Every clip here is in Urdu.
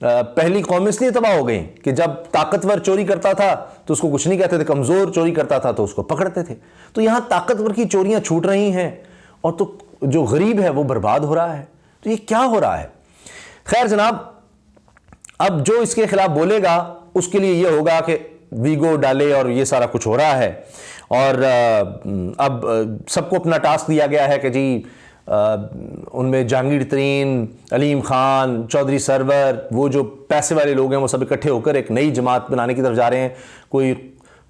پہلی قوم اس لیے تباہ ہو گئیں کہ جب طاقتور چوری کرتا تھا تو اس کو کچھ نہیں کہتے تھے، کمزور چوری کرتا تھا تو اس کو پکڑتے تھے. تو یہاں طاقتور کی چوریاں چھوٹ رہی ہیں اور تو جو غریب ہے وہ برباد ہو رہا ہے. تو یہ کیا ہو رہا ہے؟ خیر جناب، اب جو اس کے خلاف بولے گا اس کے لیے یہ ہوگا کہ ویگو ڈالے اور یہ سارا کچھ ہو رہا ہے، اور اب سب کو اپنا ٹاسک دیا گیا ہے کہ جی ان میں جہانگیر ترین، علیم خان، چودھری سرور، وہ جو پیسے والے لوگ ہیں وہ سب اکٹھے ہو کر ایک نئی جماعت بنانے کی طرف جا رہے ہیں. کوئی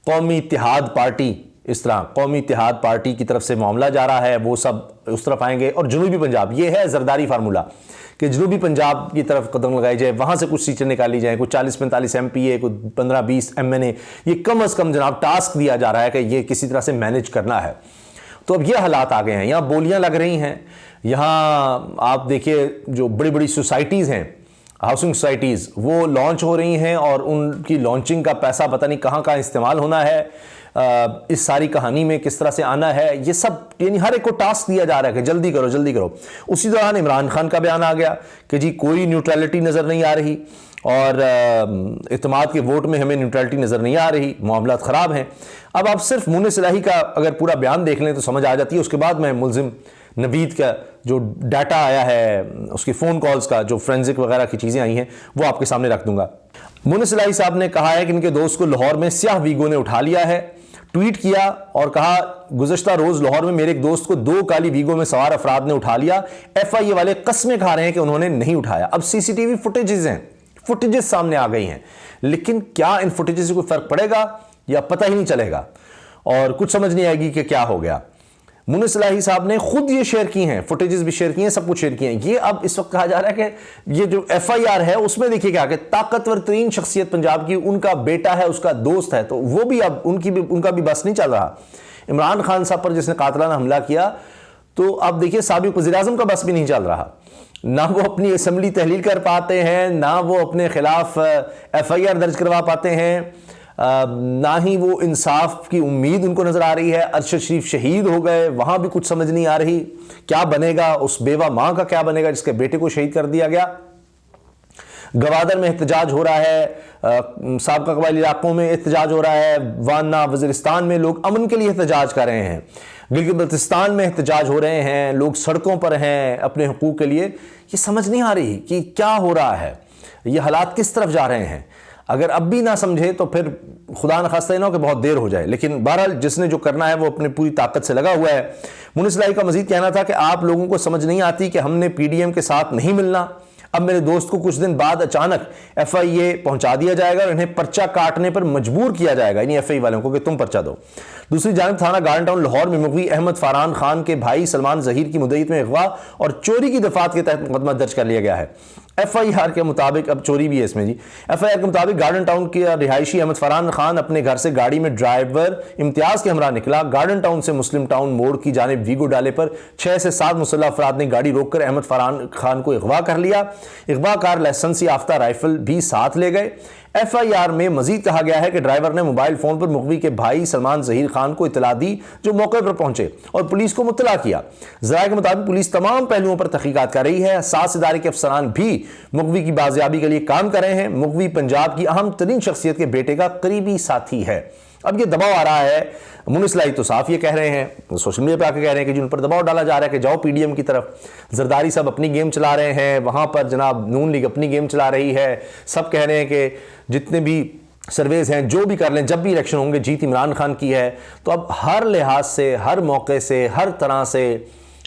قومی اتحاد پارٹی، اس طرح قومی اتحاد پارٹی کی طرف سے معاملہ جا رہا ہے، وہ سب اس طرف آئیں گے. اور جنوبی پنجاب، یہ ہے زرداری فارمولہ کہ جنوبی پنجاب کی طرف قدم لگائی جائے، وہاں سے کچھ سیٹیں نکالی جائیں، کوئی 40-45 MP کوئی 15-20 MNA. یہ کم از کم جناب ٹاسک دیا جا رہا ہے کہ یہ کسی طرح سے مینج کرنا ہے. تو اب یہ حالات آ گئے ہیں، یہاں بولیاں لگ رہی ہیں. یہاں آپ دیکھیے جو بڑی بڑی سوسائٹیز ہیں، ہاؤسنگ سوسائٹیز، وہ لانچ ہو رہی ہیں اور ان کی لانچنگ کا پیسہ پتہ نہیں کہاں کہاں استعمال ہونا ہے. اس ساری کہانی میں کس طرح سے آنا ہے، یہ سب یعنی ہر ایک کو ٹاسک دیا جا رہا ہے کہ جلدی کرو جلدی کرو. اسی دوران عمران خان کا بیان آ گیا کہ جی کوئی نیوٹرلٹی نظر نہیں آ رہی، اور اعتماد کے ووٹ میں ہمیں نیوٹرلٹی نظر نہیں آ رہی، معاملات خراب ہیں. اب آپ صرف منہ صلاحی کا اگر پورا بیان دیکھ لیں تو سمجھ آ جاتی ہے. اس کے بعد میں ملزم نوید کا جو ڈیٹا آیا ہے، اس کی فون کالز کا جو فرینزک وغیرہ کی چیزیں آئی ہیں، وہ آپ کے سامنے رکھ دوں گا. منہ صلاحی صاحب نے کہا ہے کہ ان کے دوست کو لاہور میں سیاہ ویگو نے اٹھا لیا ہے. ٹویٹ کیا اور کہا گزشتہ روز لاہور میں میرے ایک دوست کو 2 کالی ویگو میں سوار افراد نے اٹھا لیا. FIA والے قسمیں کھا رہے ہیں کہ انہوں نے نہیں اٹھایا. اب CCTV فوٹیجز ہیں، فوٹیجز سامنے آ گئی ہیں، لیکن کیا ان فوٹیجز سے کوئی فرق پڑے گا یا پتہ ہی نہیں چلے گا، اور کچھ سمجھ نہیں آئے گی کہ کیا ہو گیا. منہ صلاحی صاحب نے خود یہ شیئر کی ہیں، فوٹیجز بھی شیئر کی ہیں، سب کچھ شیئر کی ہیں. یہ اب اس وقت کہا جا رہا ہے کہ یہ جو FIR ہے اس میں دیکھیے کیا کہ طاقتور ترین شخصیت پنجاب کی ان کا بیٹا ہے، اس کا دوست ہے، تو وہ بھی اب ان کا بھی بس نہیں چل رہا. عمران خان صاحب پر جس نے قاتلانہ حملہ کیا، تو اب دیکھیے سابق وزیر اعظم کا بس بھی نہیں چل رہا. نہ وہ اپنی اسمبلی تحلیل کر پاتے ہیں، نہ وہ اپنے خلاف FIR درج کروا پاتے ہیں، نہ ہی وہ انصاف کی امید ان کو نظر آ رہی ہے. ارشد شریف شہید ہو گئے، وہاں بھی کچھ سمجھ نہیں آ رہی. کیا بنے گا اس بیوہ ماں کا، کیا بنے گا جس کے بیٹے کو شہید کر دیا گیا. گوادر میں احتجاج ہو رہا ہے، سابقہ قبائلی علاقوں میں احتجاج ہو رہا ہے، وانا وزیرستان میں لوگ امن کے لیے احتجاج کر رہے ہیں، گلگت بلتستان میں احتجاج ہو رہے ہیں، لوگ سڑکوں پر ہیں اپنے حقوق کے لیے. یہ سمجھ نہیں آ رہی کہ کیا ہو رہا ہے، یہ حالات کس طرف جا رہے ہیں. اگر اب بھی نہ سمجھے تو پھر خدا نخواستہ نہ ہو کہ بہت دیر ہو جائے. لیکن بہرحال جس نے جو کرنا ہے وہ اپنی پوری طاقت سے لگا ہوا ہے. منہ صلاحی کا مزید کہنا تھا کہ آپ لوگوں کو سمجھ نہیں آتی کہ ہم نے PDM کے ساتھ نہیں ملنا. اب میرے دوست کو کچھ دن بعد اچانک FIA پہنچا دیا جائے گا اور انہیں پرچہ کاٹنے پر مجبور کیا جائے گا، یعنی FIA والوں کو، کہ تم پرچہ دو. دوسری جانب تھانہ گارڈن ٹاؤن لاہور میں مغوی احمد فاران خان کے بھائی سلمان ظہیر کی مدعیت میں اغوا اور چوری کی دفعات کے تحت مقدمہ درج کر لیا گیا ہے. FIR کے مطابق، اب چوری بھی ہے اس میں جی، FIR کے مطابق گارڈن ٹاؤن کے رہائشی احمد فرحان خان اپنے گھر سے گاڑی میں ڈرائیور امتیاز کے ہمراہ نکلا. گارڈن ٹاؤن سے مسلم ٹاؤن موڑ کی جانب ویگو ڈالے پر 6 سے 7 مسلح افراد نے گاڑی روک کر احمد فرحان خان کو اغوا کر لیا. اغوا کار لائسنس یافتہ رائفل بھی ساتھ لے گئے. FIR میں مزید کہا گیا ہے کہ ڈرائیور نے موبائل فون پر مغوی کے بھائی سلمان ظہیر خان کو اطلاع دی، جو موقع پر پہنچے اور پولیس کو مطلع کیا. ذرائع کے مطابق پولیس تمام پہلوؤں پر تحقیقات کر رہی ہے. حساس ادارے کے افسران بھی مغوی کی بازیابی کے لیے کام کر رہے ہیں. مغوی پنجاب کی اہم ترین شخصیت کے بیٹے کا قریبی ساتھی ہے. اب یہ دباؤ آ رہا ہے. منہ صلاحی تو صاف یہ کہہ رہے ہیں، سوشل میڈیا پہ آ کے کہہ رہے ہیں کہ جن پر دباؤ ڈالا جا رہا ہے کہ جاؤ PDM کی طرف. زرداری صاحب اپنی گیم چلا رہے ہیں، وہاں پر جناب نون لیگ اپنی گیم چلا رہی ہے. سب کہہ رہے ہیں کہ جتنے بھی سرویز ہیں جو بھی کر لیں، جب بھی الیکشن ہوں گے جیت عمران خان کی ہے. تو اب ہر لحاظ سے، ہر موقع سے، ہر طرح سے،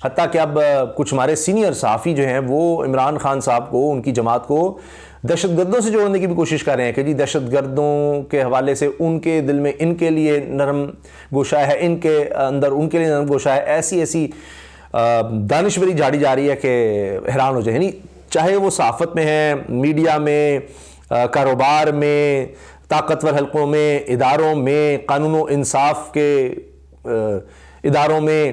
حتیٰ کہ اب کچھ ہمارے سینئر صحافی جو ہیں وہ عمران خان صاحب کو، ان کی جماعت کو دہشت گردوں سے جوڑنے کی بھی کوشش کر رہے ہیں کہ جی دہشت گردوں کے حوالے سے ان کے دل میں ان کے لیے نرم گوشہ ہے، ان کے اندر ان کے لیے نرم گوشہ ہے. ایسی دانشوری جھاڑی جا رہی ہے کہ حیران ہو جائے. یعنی چاہے وہ صحافت میں ہے، میڈیا میں، کاروبار میں، طاقتور حلقوں میں، اداروں میں، قانون و انصاف کے اداروں میں،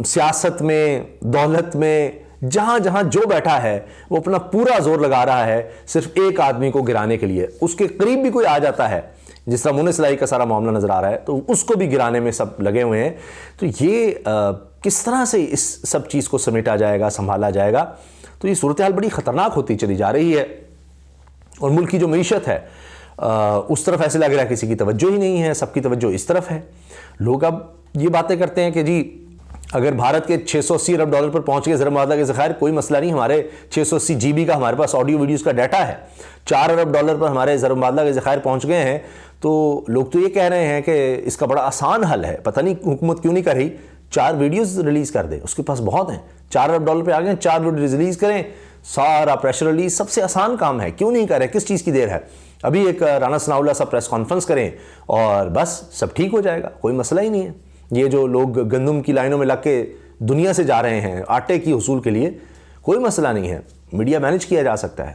سیاست میں، دولت میں، جہاں جہاں جو بیٹھا ہے وہ اپنا پورا زور لگا رہا ہے صرف ایک آدمی کو گرانے کے لیے. اس کے قریب بھی کوئی آ جاتا ہے، جس طرح منہ صلاحی کا سارا معاملہ نظر آ رہا ہے، تو اس کو بھی گرانے میں سب لگے ہوئے ہیں. تو یہ کس طرح سے اس سب چیز کو سمیٹا جائے گا، سنبھالا جائے گا؟ تو یہ صورتحال بڑی خطرناک ہوتی چلی جا رہی ہے. اور ملک کی جو معیشت ہے اس طرف ایسے لگ رہا ہے کسی کی توجہ ہی نہیں ہے، سب کی توجہ اس طرف ہے۔ لوگ اب یہ باتیں کرتے ہیں کہ جی اگر بھارت کے 680 ارب ڈالر پر پہنچ گئے زر مبادلہ کے ذخائر، کوئی مسئلہ نہیں، ہمارے 680 جی بی کا ہمارے پاس آڈیو ویڈیوز کا ڈیٹا ہے، 4 ارب ڈالر پر ہمارے زر مبادلہ کے ذخائر پہنچ گئے ہیں، تو لوگ تو یہ کہہ رہے ہیں کہ اس کا بڑا آسان حل ہے، پتہ نہیں حکومت کیوں نہیں کر رہی، 4 ویڈیوز ریلیز کر دیں، اس کے پاس بہت ہیں، 4 ارب ڈالر پہ آ گئے ہیں، 4 ویڈیوز ریلیز کریں، سارا پریشر ریلیز، سب سے آسان کام ہے، کیوں نہیں کر رہے، کس چیز کی دیر ہے؟ ابھی ایک رانا ثناء اللہ صاحب پریس کانفرنس کریں اور بس سب ٹھیک ہو جائے گا، کوئی مسئلہ ہی نہیں ہے۔ یہ جو لوگ گندم کی لائنوں میں لگ کے دنیا سے جا رہے ہیں آٹے کی حصول کے لیے، کوئی مسئلہ نہیں ہے، میڈیا مینج کیا جا سکتا ہے۔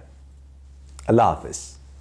اللہ حافظ۔